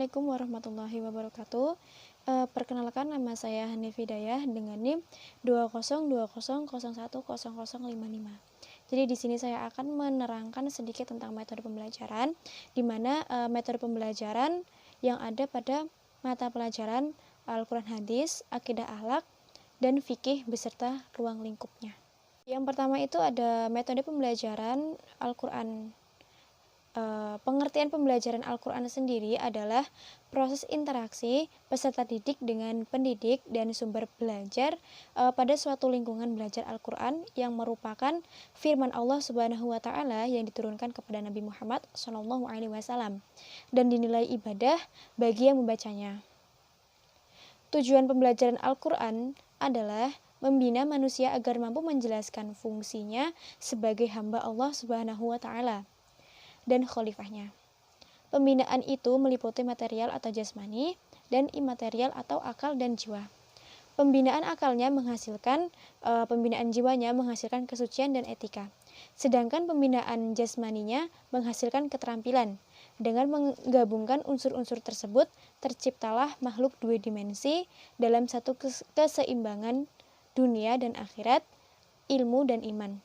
Assalamualaikum warahmatullahi wabarakatuh. Perkenalkan, nama saya Hanif Hidayah dengan NIM 20200010055. Jadi di sini saya akan menerangkan sedikit tentang metode pembelajaran, di mana metode pembelajaran yang ada pada mata pelajaran Al-Quran Hadis, Akidah Akhlak, dan Fikih beserta ruang lingkupnya. Yang pertama itu ada metode pembelajaran Al-Quran. Pengertian pembelajaran Al-Quran sendiri adalah proses interaksi peserta didik dengan pendidik dan sumber belajar pada suatu lingkungan belajar Al-Quran yang merupakan firman Allah Subhanahu wa Ta'ala yang diturunkan kepada Nabi Muhammad SAW dan dinilai ibadah bagi yang membacanya. Tujuan pembelajaran Al-Quran adalah membina manusia agar mampu menjelaskan fungsinya sebagai hamba Allah Subhanahu wa Ta'ala dan khalifahnya. Pembinaan itu meliputi material atau jasmani dan imaterial atau akal dan jiwa. Pembinaan akalnya menghasilkan, pembinaan jiwanya menghasilkan kesucian dan etika. Sedangkan pembinaan jasmaninya menghasilkan keterampilan. Dengan menggabungkan unsur-unsur tersebut, terciptalah makhluk dua dimensi dalam satu keseimbangan dunia dan akhirat, ilmu dan iman.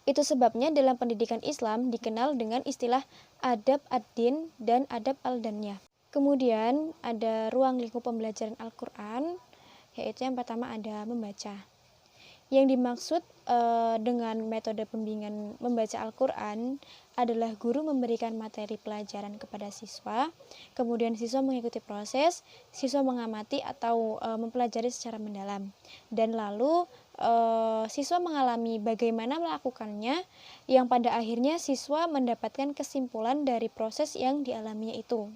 Itu sebabnya dalam pendidikan Islam dikenal dengan istilah adab ad-din dan adab al-daniyah. Kemudian ada ruang lingkup pembelajaran Al-Quran, yaitu yang pertama ada membaca. Yang dimaksud dengan metode pembimbingan membaca Al-Quran adalah guru memberikan materi pelajaran kepada siswa, kemudian siswa mengikuti proses, siswa mengamati atau mempelajari secara mendalam, dan lalu siswa mengalami bagaimana melakukannya, yang pada akhirnya siswa mendapatkan kesimpulan dari proses yang dialaminya itu.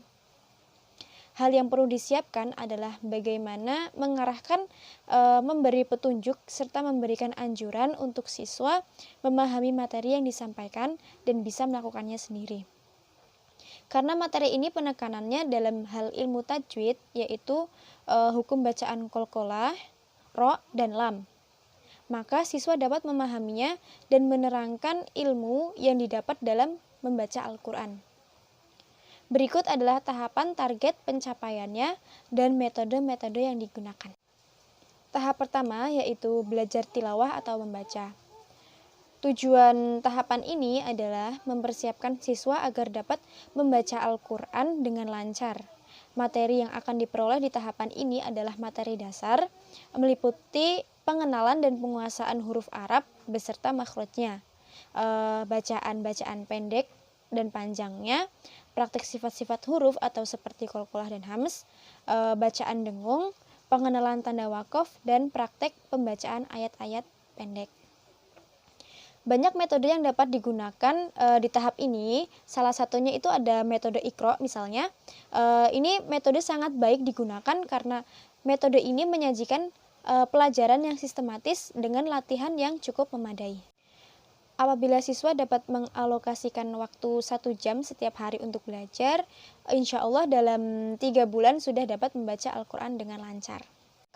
Hal yang perlu disiapkan adalah bagaimana mengarahkan, memberi petunjuk, serta memberikan anjuran untuk siswa memahami materi yang disampaikan dan bisa melakukannya sendiri. Karena materi ini penekanannya dalam hal ilmu tajwid, yaitu hukum bacaan qalqalah, ro, dan lam. Maka siswa dapat memahaminya dan menerangkan ilmu yang didapat dalam membaca Al-Quran. Berikut adalah tahapan target pencapaiannya dan metode-metode yang digunakan. Tahap pertama yaitu belajar tilawah atau membaca. Tujuan tahapan ini adalah mempersiapkan siswa agar dapat membaca Al-Quran dengan lancar. Materi yang akan diperoleh di tahapan ini adalah materi dasar, meliputi pengenalan dan penguasaan huruf Arab beserta makhrajnya, bacaan-bacaan pendek dan panjangnya, praktik sifat-sifat huruf atau seperti qalqalah dan hams, bacaan dengung, pengenalan tanda waqaf, dan praktek pembacaan ayat-ayat pendek. Banyak metode yang dapat digunakan di tahap ini. Salah satunya itu ada metode Iqra misalnya. Ini metode sangat baik digunakan karena metode ini menyajikan pelajaran yang sistematis dengan latihan yang cukup memadai. Apabila siswa dapat mengalokasikan waktu 1 jam setiap hari untuk belajar, insya Allah dalam 3 bulan sudah dapat membaca Al-Quran dengan lancar.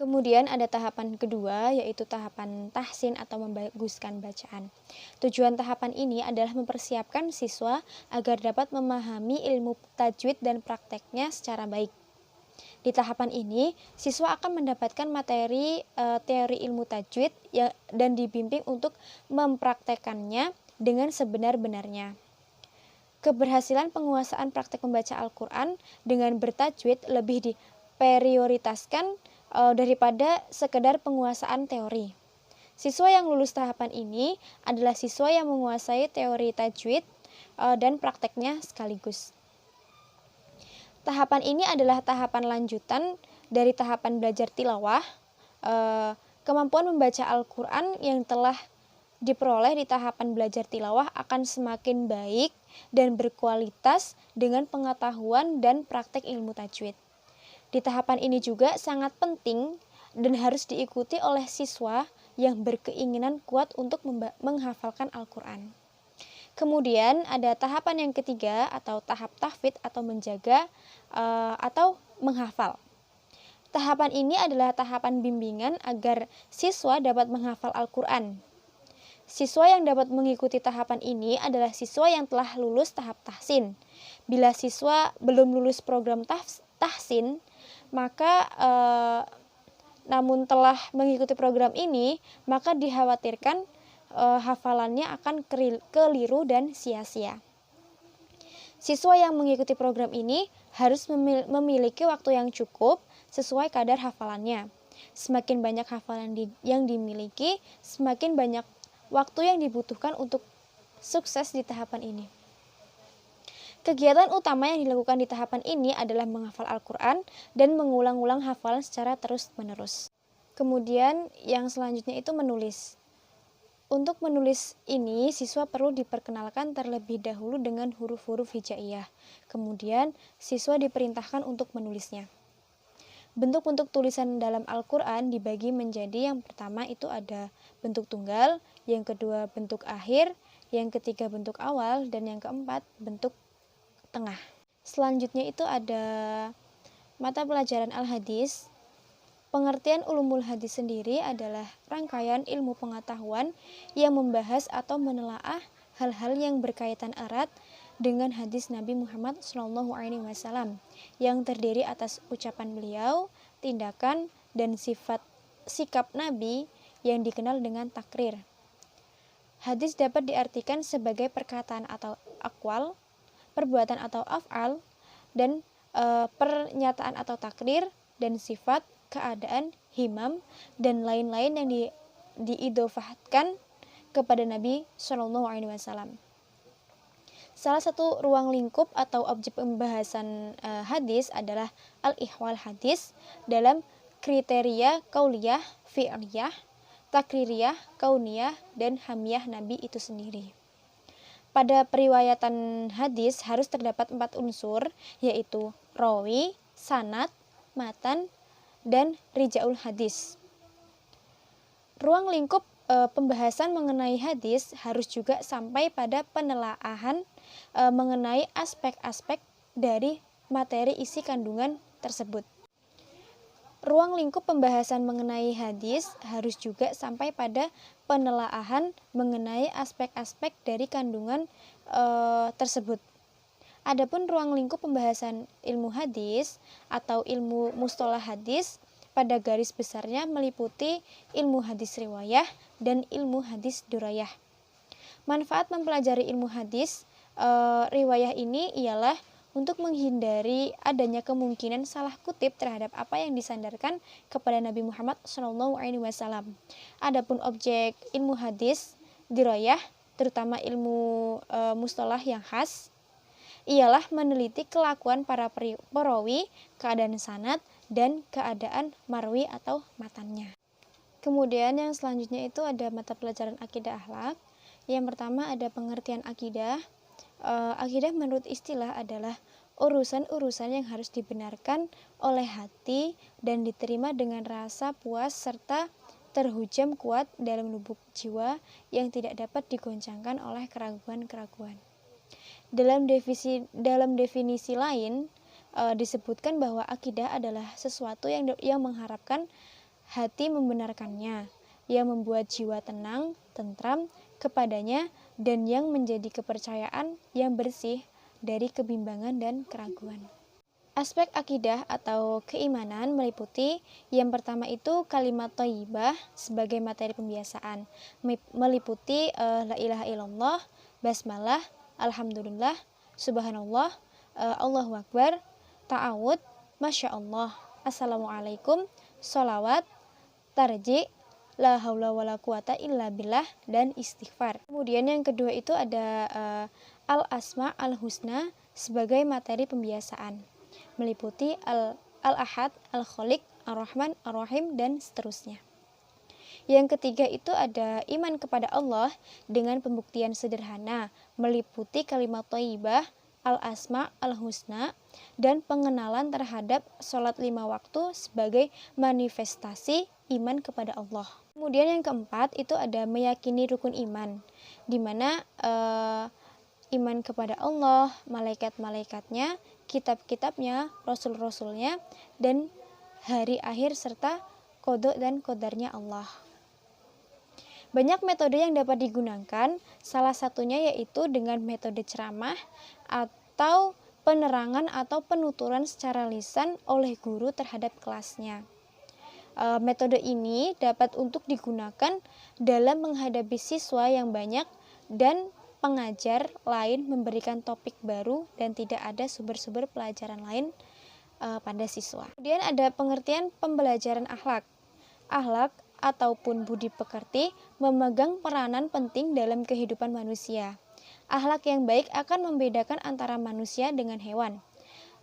Kemudian ada tahapan kedua, yaitu tahapan tahsin atau membaguskan bacaan. Tujuan tahapan ini adalah mempersiapkan siswa agar dapat memahami ilmu tajwid dan prakteknya secara baik. Di tahapan ini, siswa akan mendapatkan materi teori ilmu tajwid dan dibimbing untuk mempraktekannya dengan sebenar-benarnya. Keberhasilan penguasaan praktek membaca Al-Quran dengan bertajwid lebih diprioritaskan daripada sekedar penguasaan teori. Siswa yang lulus tahapan ini adalah siswa yang menguasai teori tajwid dan prakteknya sekaligus. Tahapan ini adalah tahapan lanjutan dari tahapan belajar tilawah. Kemampuan membaca Al-Quran yang telah diperoleh di tahapan belajar tilawah akan semakin baik dan berkualitas dengan pengetahuan dan praktek ilmu tajwid. Di tahapan ini juga sangat penting dan harus diikuti oleh siswa yang berkeinginan kuat untuk menghafalkan Al-Quran. Kemudian ada tahapan yang ketiga atau tahap tahfidz atau menjaga atau menghafal. Tahapan ini adalah tahapan bimbingan agar siswa dapat menghafal Al-Quran. Siswa yang dapat mengikuti tahapan ini adalah siswa yang telah lulus tahap tahsin. Bila siswa belum lulus program tahsin, maka namun telah mengikuti program ini, maka dikhawatirkan hafalannya akan keliru dan sia-sia. Siswa yang mengikuti program ini harus memiliki waktu yang cukup sesuai kadar hafalannya. Semakin banyak hafalan yang dimiliki, semakin banyak waktu yang dibutuhkan untuk sukses di tahapan ini. Kegiatan utama yang dilakukan di tahapan ini adalah menghafal Al-Quran dan mengulang-ulang hafalan secara terus-menerus. Kemudian yang selanjutnya itu menulis. Untuk menulis ini, siswa perlu diperkenalkan terlebih dahulu dengan huruf-huruf hijaiyah. Kemudian, siswa diperintahkan untuk menulisnya. Bentuk-bentuk tulisan dalam Al-Quran dibagi menjadi yang pertama itu ada bentuk tunggal, yang kedua bentuk akhir, yang ketiga bentuk awal, dan yang keempat bentuk tengah. Selanjutnya itu ada mata pelajaran Al-Hadis. Pengertian ulumul hadis sendiri adalah rangkaian ilmu pengetahuan yang membahas atau menelaah hal-hal yang berkaitan erat dengan hadis Nabi Muhammad SAW yang terdiri atas ucapan beliau, tindakan, dan sikap Nabi yang dikenal dengan takrir. Hadis dapat diartikan sebagai perkataan atau akwal, perbuatan atau af'al, dan pernyataan atau takrir, dan sifat, keadaan, himam, dan lain-lain yang diidofahkan kepada Nabi SAW. Salah satu ruang lingkup atau objek pembahasan hadis adalah al-ihwal hadis dalam kriteria kauliyah, fi'liyah, takririyah, kauniyah, dan hamiyah Nabi itu sendiri. Pada periwayatan hadis harus terdapat 4 unsur, yaitu rawi, sanad, matan, dan rijaul hadis. Ruang lingkup pembahasan mengenai hadis harus juga sampai pada penelaahan mengenai aspek-aspek dari materi isi kandungan tersebut. Ruang lingkup pembahasan mengenai hadis harus juga sampai pada penelaahan mengenai aspek-aspek dari kandungan tersebut. Adapun ruang lingkup pembahasan ilmu hadis atau ilmu mustalah hadis pada garis besarnya meliputi ilmu hadis riwayah dan ilmu hadis durayah. Manfaat mempelajari ilmu hadis riwayah ini ialah untuk menghindari adanya kemungkinan salah kutip terhadap apa yang disandarkan kepada Nabi Muhammad SAW. Adapun objek ilmu hadis dirayah, terutama ilmu mustalah yang khas, ialah meneliti kelakuan para perawi, keadaan sanad, dan keadaan marwi atau matannya. Kemudian yang selanjutnya itu ada mata pelajaran akidah akhlak. Yang pertama ada pengertian akidah. Akidah menurut istilah adalah urusan-urusan yang harus dibenarkan oleh hati dan diterima dengan rasa puas serta terhujam kuat dalam lubuk jiwa yang tidak dapat digoncangkan oleh keraguan-keraguan. Dalam definisi lain disebutkan bahwa akidah adalah sesuatu yang mengharapkan hati membenarkannya, yang membuat jiwa tenang, tentram kepadanya, dan yang menjadi kepercayaan yang bersih dari kebimbangan dan keraguan. Aspek akidah atau keimanan meliputi yang pertama itu kalimat thayyibah sebagai materi pembiasaan, meliputi la ilaha illallah, basmalah, alhamdulillah, subhanallah, Allahu akbar, ta'awud, masya Allah, assalamualaikum, sholawat, tarji, la haula wala quwata illa billah, dan istighfar. Kemudian yang kedua itu ada al-asma al-husna sebagai materi pembiasaan, meliputi al-ahad, al-khaliq, ar-rahman, ar-rahim, dan seterusnya. Yang ketiga itu ada iman kepada Allah dengan pembuktian sederhana, meliputi kalimat thayyibah, al-asma al-husna, dan pengenalan terhadap sholat 5 waktu sebagai manifestasi iman kepada Allah. Kemudian yang keempat itu ada meyakini rukun iman, di mana iman kepada Allah, malaikat-malaikatnya, kitab-kitabnya, rasul-rasulnya, dan hari akhir serta qada dan qadarnya Allah. Banyak metode yang dapat digunakan, salah satunya yaitu dengan metode ceramah atau penerangan atau penuturan secara lisan oleh guru terhadap kelasnya. Metode ini dapat untuk digunakan dalam menghadapi siswa yang banyak dan pengajar lain memberikan topik baru dan tidak ada sumber-sumber pelajaran lain pada siswa. Kemudian ada pengertian pembelajaran akhlak. Akhlak ataupun budi pekerti memegang peranan penting dalam kehidupan manusia. Akhlak yang baik akan membedakan antara manusia dengan hewan.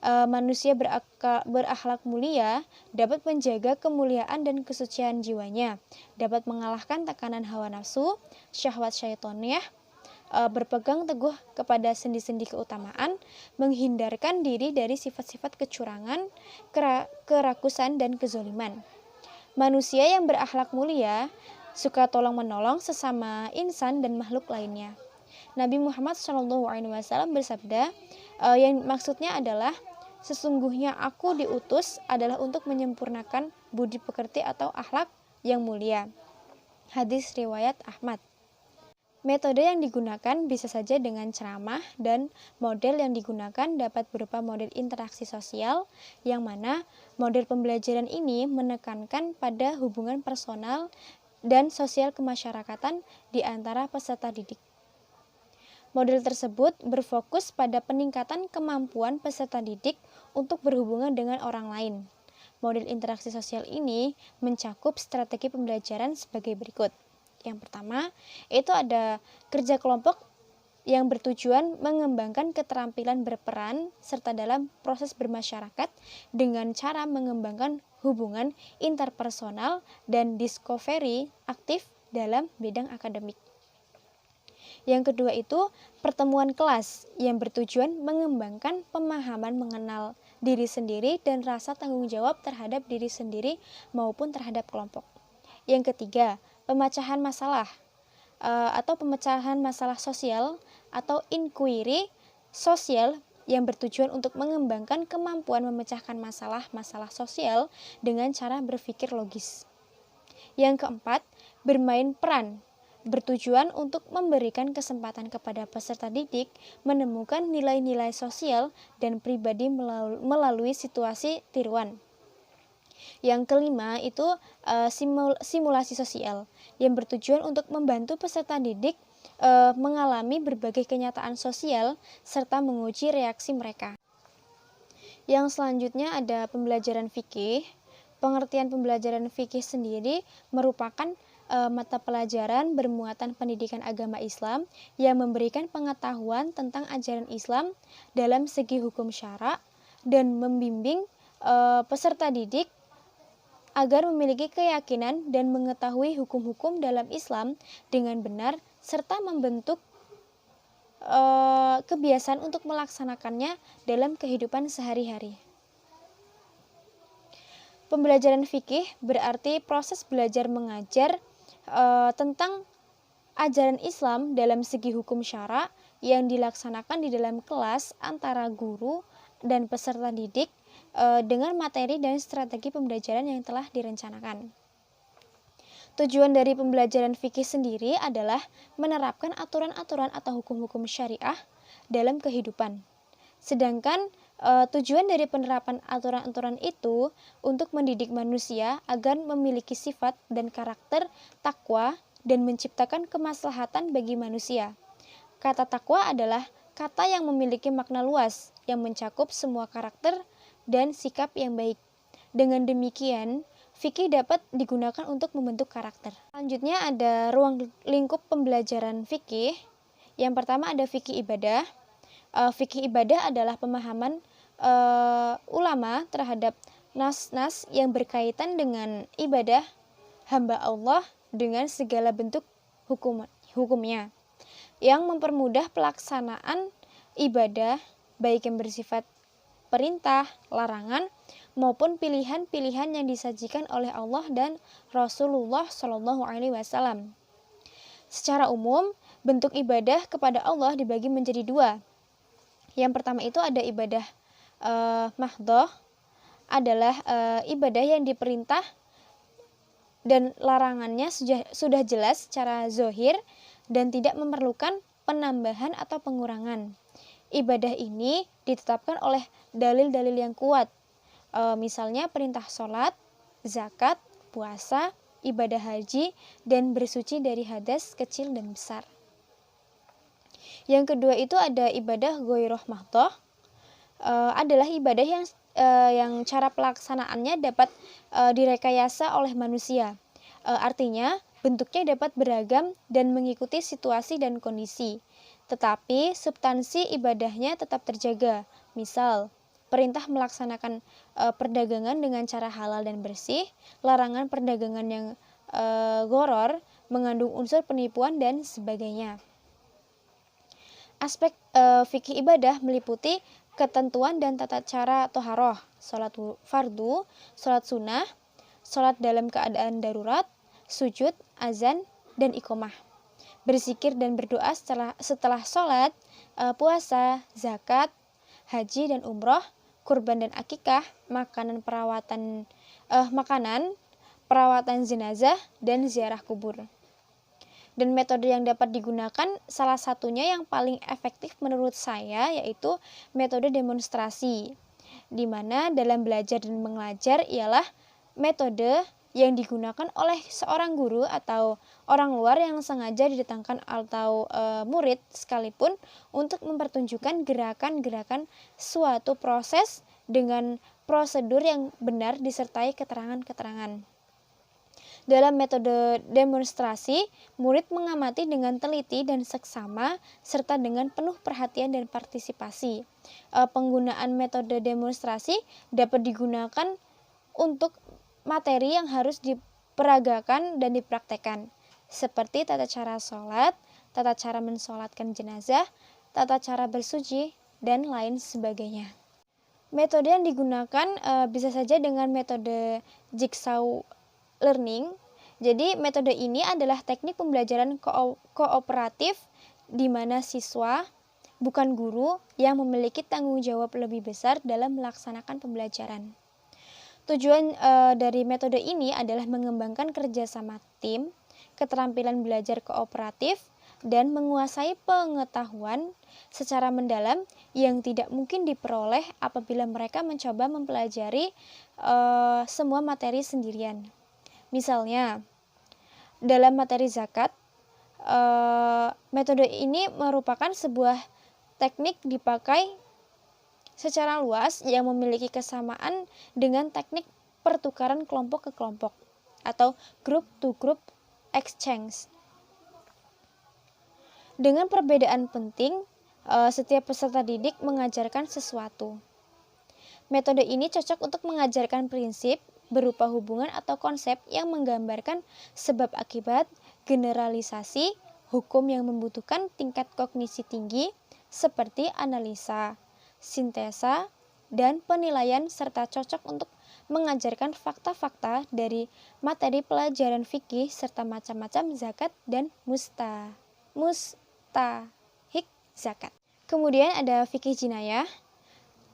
Manusia berakhlak mulia dapat menjaga kemuliaan dan kesucian jiwanya, dapat mengalahkan tekanan hawa nafsu, syahwat syaitoniyah, berpegang teguh kepada sendi-sendi keutamaan, menghindarkan diri dari sifat-sifat kecurangan, kerakusan, dan kezoliman. Manusia yang berakhlak mulia suka tolong-menolong sesama insan dan makhluk lainnya. Nabi Muhammad SAW bersabda, yang maksudnya adalah sesungguhnya aku diutus adalah untuk menyempurnakan budi pekerti atau akhlak yang mulia. Hadis riwayat Ahmad. Metode yang digunakan bisa saja dengan ceramah dan model yang digunakan dapat berupa model interaksi sosial yang mana model pembelajaran ini menekankan pada hubungan personal dan sosial kemasyarakatan di antara peserta didik. Model tersebut berfokus pada peningkatan kemampuan peserta didik untuk berhubungan dengan orang lain. Model interaksi sosial ini mencakup strategi pembelajaran sebagai berikut. Yang pertama, itu ada kerja kelompok yang bertujuan mengembangkan keterampilan berperan serta dalam proses bermasyarakat dengan cara mengembangkan hubungan interpersonal dan discovery aktif dalam bidang akademik. Yang kedua itu pertemuan kelas yang bertujuan mengembangkan pemahaman mengenal diri sendiri dan rasa tanggung jawab terhadap diri sendiri maupun terhadap kelompok. Yang ketiga, pemecahan masalah atau pemecahan masalah sosial atau inquiry sosial yang bertujuan untuk mengembangkan kemampuan memecahkan masalah-masalah sosial dengan cara berpikir logis. Yang keempat, bermain peran bertujuan untuk memberikan kesempatan kepada peserta didik menemukan nilai-nilai sosial dan pribadi melalui situasi tiruan. Yang kelima itu simulasi sosial yang bertujuan untuk membantu peserta didik mengalami berbagai kenyataan sosial serta menguji reaksi mereka. Yang selanjutnya ada pembelajaran fikih. Pengertian pembelajaran fikih sendiri merupakan mata pelajaran bermuatan pendidikan agama Islam yang memberikan pengetahuan tentang ajaran Islam dalam segi hukum syara dan membimbing peserta didik agar memiliki keyakinan dan mengetahui hukum-hukum dalam Islam dengan benar serta membentuk kebiasaan untuk melaksanakannya dalam kehidupan sehari-hari. Pembelajaran fikih berarti proses belajar mengajar tentang ajaran Islam dalam segi hukum syara yang dilaksanakan di dalam kelas antara guru dan peserta didik dengan materi dan strategi pembelajaran yang telah direncanakan. Tujuan dari pembelajaran fikih sendiri adalah menerapkan aturan-aturan atau hukum-hukum syariah dalam kehidupan. Sedangkan tujuan dari penerapan aturan-aturan itu untuk mendidik manusia agar memiliki sifat dan karakter takwa dan menciptakan kemaslahatan bagi manusia. Kata takwa adalah kata yang memiliki makna luas yang mencakup semua karakter dan sikap yang baik. Dengan demikian, fikih dapat digunakan untuk membentuk karakter. Selanjutnya ada ruang lingkup pembelajaran fikih. Yang pertama ada fikih ibadah. Fikih ibadah adalah pemahaman ulama terhadap nas-nas yang berkaitan dengan ibadah hamba Allah dengan segala bentuk hukumnya yang mempermudah pelaksanaan ibadah baik yang bersifat perintah, larangan maupun pilihan-pilihan yang disajikan oleh Allah dan Rasulullah SAW. Secara umum, bentuk ibadah kepada Allah dibagi menjadi dua. Yang pertama itu ada ibadah mahdhah, adalah ibadah yang diperintah dan larangannya sudah jelas secara zohir dan tidak memerlukan penambahan atau pengurangan. Ibadah ini ditetapkan oleh dalil-dalil yang kuat, misalnya perintah sholat, zakat, puasa, ibadah haji, dan bersuci dari hadas kecil dan besar. Yang kedua itu ada ibadah ghoirah mahdoh, adalah ibadah yang cara pelaksanaannya dapat direkayasa oleh manusia. Artinya bentuknya dapat beragam dan mengikuti situasi dan kondisi, tetapi substansi ibadahnya tetap terjaga. Misal, perintah melaksanakan perdagangan dengan cara halal dan bersih, larangan perdagangan yang gharar, mengandung unsur penipuan dan sebagainya. Aspek fikih ibadah meliputi ketentuan dan tata cara toharoh, sholat fardu, sholat sunnah, sholat dalam keadaan darurat, sujud, azan, dan iqomah. Berzikir dan berdoa setelah sholat, puasa, zakat, haji dan umroh, kurban dan akikah, perawatan jenazah, dan ziarah kubur. Dan metode yang dapat digunakan salah satunya yang paling efektif menurut saya yaitu metode demonstrasi, di mana dalam belajar dan mengajar ialah metode yang digunakan oleh seorang guru atau orang luar yang sengaja didatangkan atau murid sekalipun untuk mempertunjukkan gerakan-gerakan suatu proses dengan prosedur yang benar disertai keterangan-keterangan. Dalam metode demonstrasi, murid mengamati dengan teliti dan seksama serta dengan penuh perhatian dan partisipasi. Penggunaan metode demonstrasi dapat digunakan untuk materi yang harus diperagakan dan dipraktekkan, seperti tata cara sholat, tata cara mensolatkan jenazah, tata cara bersuci, dan lain sebagainya. Metode yang digunakan bisa saja dengan metode jigsaw learning. Jadi metode ini adalah teknik pembelajaran kooperatif di mana siswa bukan guru yang memiliki tanggung jawab lebih besar dalam melaksanakan pembelajaran. Tujuan dari metode ini adalah mengembangkan kerjasama tim, keterampilan belajar kooperatif, dan menguasai pengetahuan secara mendalam yang tidak mungkin diperoleh apabila mereka mencoba mempelajari semua materi sendirian. Misalnya, dalam materi zakat, metode ini merupakan sebuah teknik dipakai secara luas yang memiliki kesamaan dengan teknik pertukaran kelompok ke kelompok atau group to group exchange. Dengan perbedaan penting, setiap peserta didik mengajarkan sesuatu. Metode ini cocok untuk mengajarkan prinsip berupa hubungan atau konsep yang menggambarkan sebab akibat, generalisasi, hukum yang membutuhkan tingkat kognisi tinggi seperti analisa, sintesa, dan penilaian serta cocok untuk mengajarkan fakta-fakta dari materi pelajaran fikih serta macam-macam zakat dan mustahik zakat. Kemudian ada fikih jinayah.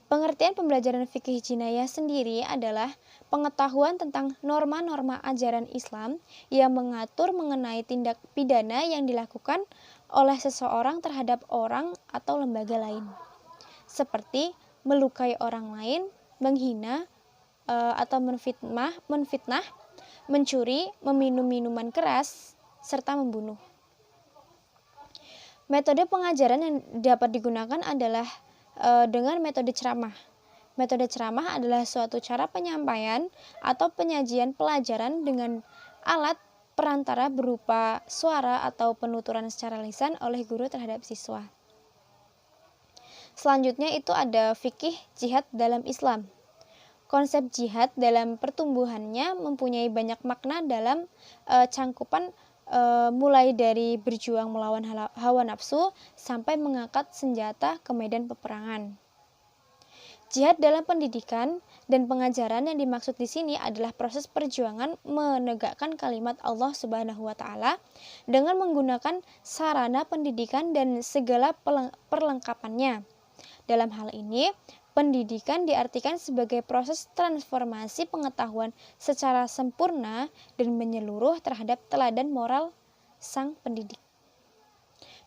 Pengertian pembelajaran fikih jinayah sendiri adalah pengetahuan tentang norma-norma ajaran Islam yang mengatur mengenai tindak pidana yang dilakukan oleh seseorang terhadap orang atau lembaga lain, seperti melukai orang lain, menghina atau menfitnah, mencuri, meminum minuman keras, serta membunuh. Metode pengajaran yang dapat digunakan adalah dengan metode ceramah. Metode ceramah adalah suatu cara penyampaian atau penyajian pelajaran dengan alat perantara berupa suara atau penuturan secara lisan oleh guru terhadap siswa. Selanjutnya itu ada fikih jihad dalam Islam. Konsep jihad dalam pertumbuhannya mempunyai banyak makna dalam cangkupan mulai dari berjuang melawan hawa nafsu sampai mengangkat senjata ke medan peperangan. Jihad dalam pendidikan dan pengajaran yang dimaksud di sini adalah proses perjuangan menegakkan kalimat Allah Subhanahu wa taala dengan menggunakan sarana pendidikan dan segala perlengkapannya. Dalam hal ini, Pendidikan diartikan sebagai proses transformasi pengetahuan secara sempurna dan menyeluruh terhadap teladan moral sang pendidik.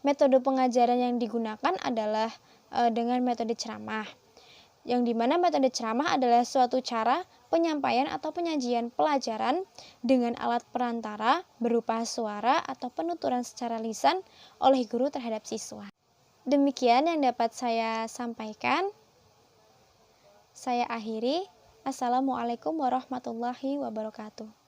Metode pengajaran yang digunakan adalah dengan metode ceramah, yang dimana metode ceramah adalah suatu cara penyampaian atau penyajian pelajaran dengan alat perantara berupa suara atau penuturan secara lisan oleh guru terhadap siswa. Demikian yang dapat saya sampaikan. Saya akhiri. Assalamualaikum warahmatullahi wabarakatuh.